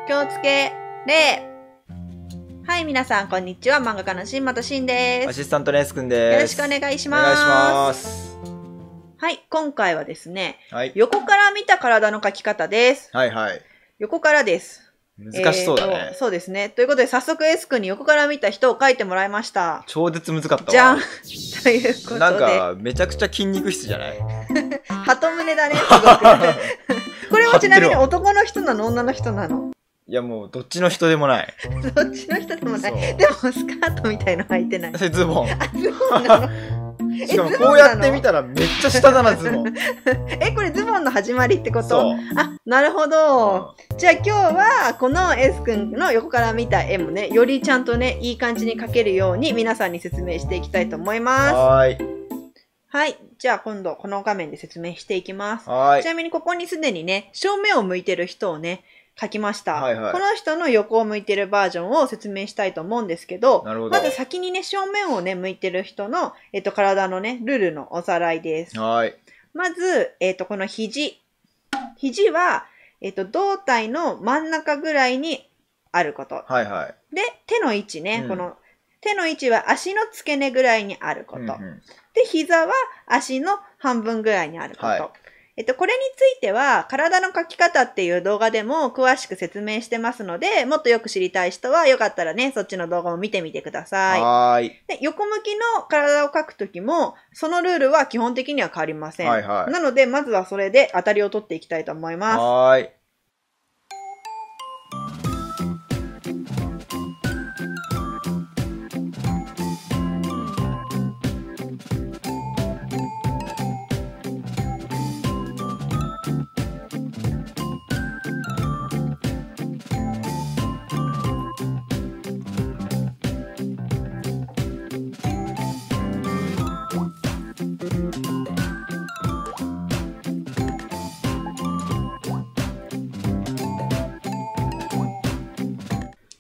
気をつけ礼。はい、皆さんこんにちは。漫画家の新本慎です。アシスタントのエスくんです。よろしくお願いします。お願いします。はい、今回はですね、はい、横から見た体の描き方です。はいはい。横からです。難しそうだね。そうですね。ということで、早速エスくんに横から見た人を描いてもらいました。超絶難かったわ。じゃんということで。なんか、めちゃくちゃ筋肉質じゃない鳩胸だね、すごく。これはちなみに男の人なの女の人なの？いやもう、どっちの人でもない。どっちの人でもない。でも、スカートみたいの履いてない。それズボン。あ、ズボンなの？しかもこうやって見たらめっちゃ下だな、ズボン。これズボンの始まりってこと？そう。あ、なるほど。じゃあ今日はこのエスくんの横から見た絵もね、よりちゃんとね、いい感じに描けるように皆さんに説明していきたいと思います。はい。はい。じゃあ今度この画面で説明していきます。はい。ちなみにここにすでにね、正面を向いてる人をね、描きました、はいはい。この人の横を向いてるバージョンを説明したいと思うんですけど、なるほど。まず先にね、正面をね、向いてる人の、体のね、ルールのおさらいです。はい。まず、この肘。肘は、胴体の真ん中ぐらいにあること。はいはい。で、手の位置ね、この、手の位置は足の付け根ぐらいにあること。で、膝は足の半分ぐらいにあること。はい、これについては、体の描き方っていう動画でも詳しく説明してますので、もっとよく知りたい人はよかったらね、そっちの動画も見てみてください。はい。で、横向きの体を描くときも、そのルールは基本的には変わりません。はいはい。なので、まずはそれで当たりを取っていきたいと思います。はい。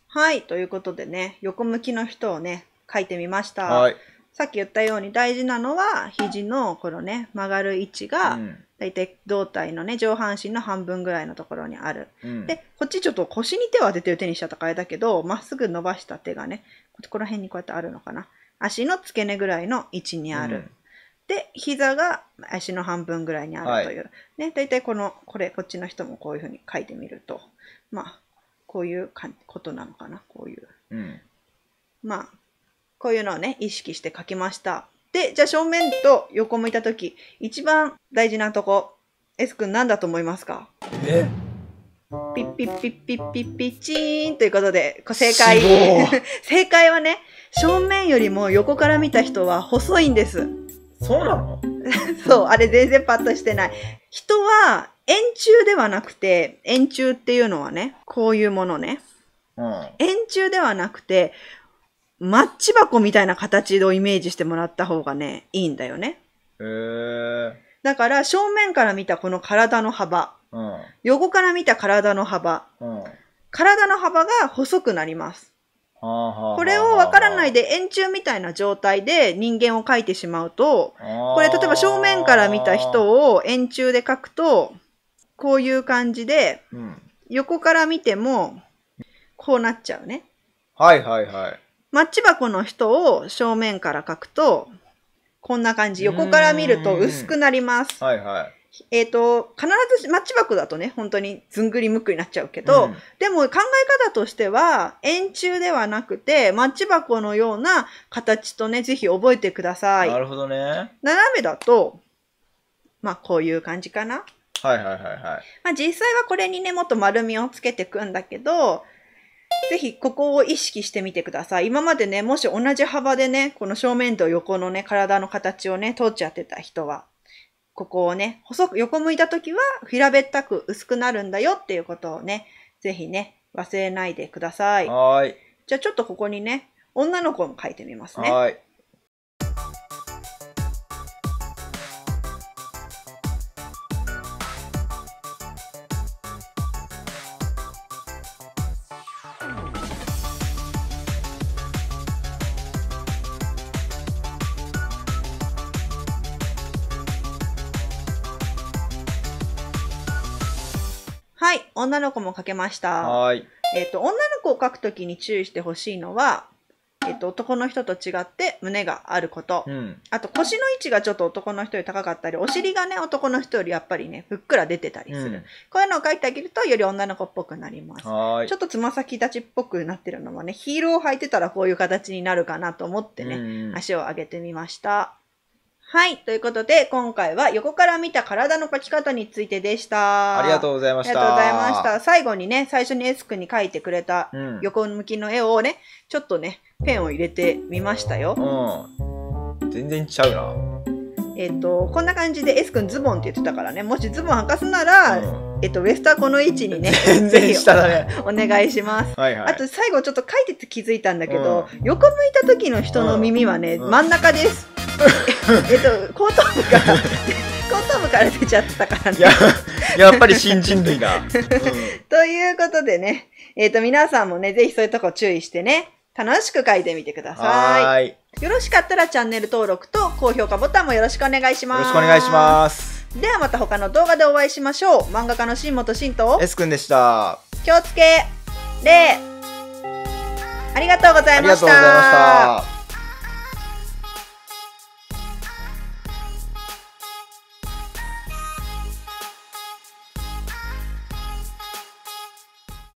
はい。ということでね、横向きの人をね、描いてみました。はい。さっき言ったように大事なのは、肘のこのね、曲がる位置が、だいたい胴体のね、上半身の半分ぐらいのところにある。で、こっちちょっと腰に手を当ててる手にしちゃったからあれだけど、まっすぐ伸ばした手がね、この辺にこうやってあるのかな。足の付け根ぐらいの位置にある。で、膝が足の半分ぐらいにあるという。ね、だいたいこっちの人もこういう風に書いてみると、まあ、こういうことなのかな、こういう。まあ、こういうのをね、意識して書きました。で、じゃあ正面と横向いたとき、一番大事なとこ、S 君何だと思いますか？ピッピッピッピッピッピッチーンということで、正解。正解はね、正面よりも横から見た人は細いんです。そうなの？そう、あれ全然パッとしてない。人は円柱ではなくて、円柱っていうのはね、こういうものね。円柱ではなくて、マッチ箱みたいな形をイメージしてもらった方がね、いいんだよね。だから正面から見たこの体の幅、横から見た体の幅、体の幅が細くなります。これをわからないで円柱みたいな状態で人間を描いてしまうと、これ例えば正面から見た人を円柱で描くと、こういう感じで、横から見てもこうなっちゃうね。はいはいはい。マッチ箱の人を正面から描くと、こんな感じ。横から見ると薄くなります。はいはい。必ずマッチ箱だとね、本当にずんぐりむっくりになっちゃうけど、でも考え方としては、円柱ではなくて、マッチ箱のような形とね、ぜひ覚えてください。なるほどね。斜めだと、まあこういう感じかな。はいはいはいはい。まあ実際はこれにね、もっと丸みをつけていくんだけど、ぜひここを意識してみてください。今までね、もし同じ幅でね、この正面と横のね、体の形をね、通っちゃってた人は、ここをね、細く横向いたときは平べったく薄くなるんだよっていうことをね、ぜひね、忘れないでください。はい。じゃあちょっとここにね、女の子も描いてみますね。はい。はい、女の子も描けました。はい。女の子を描くときに注意してほしいのは、男の人と違って胸があること。あと腰の位置がちょっと男の人より高かったり、お尻がね、男の人よりやっぱりね、ふっくら出てたりする。こういうのを描いてあげると、より女の子っぽくなります。ちょっとつま先立ちっぽくなってるのもね、ヒールを履いてたらこういう形になるかなと思ってね、足を上げてみました。はい。ということで、今回は横から見た体の描き方についてでした。ありがとうございました。ありがとうございました。最後にね、最初にエス君に描いてくれた横向きの絵をね、ちょっとね、ペンを入れてみましたよ。全然ちゃうな。こんな感じでエス君ズボンって言ってたからね、もしズボン履かすなら、ウエストはこの位置にね、全然下だね。お願いします。あと最後ちょっと書いてて気づいたんだけど、横向いた時の人の耳はね、真ん中です。後頭部から出ちゃってたからね。やっぱり新人類だ。ということでね、皆さんもね、ぜひそういうとこ注意してね、楽しく書いてみてください。よろしかったらチャンネル登録と高評価ボタンもよろしくお願いします。よろしくお願いします。ではまた他の動画でお会いしましょう。漫画家の新本慎とエス君でした。気をつけ、礼。ありがとうございました。ありがとうございました。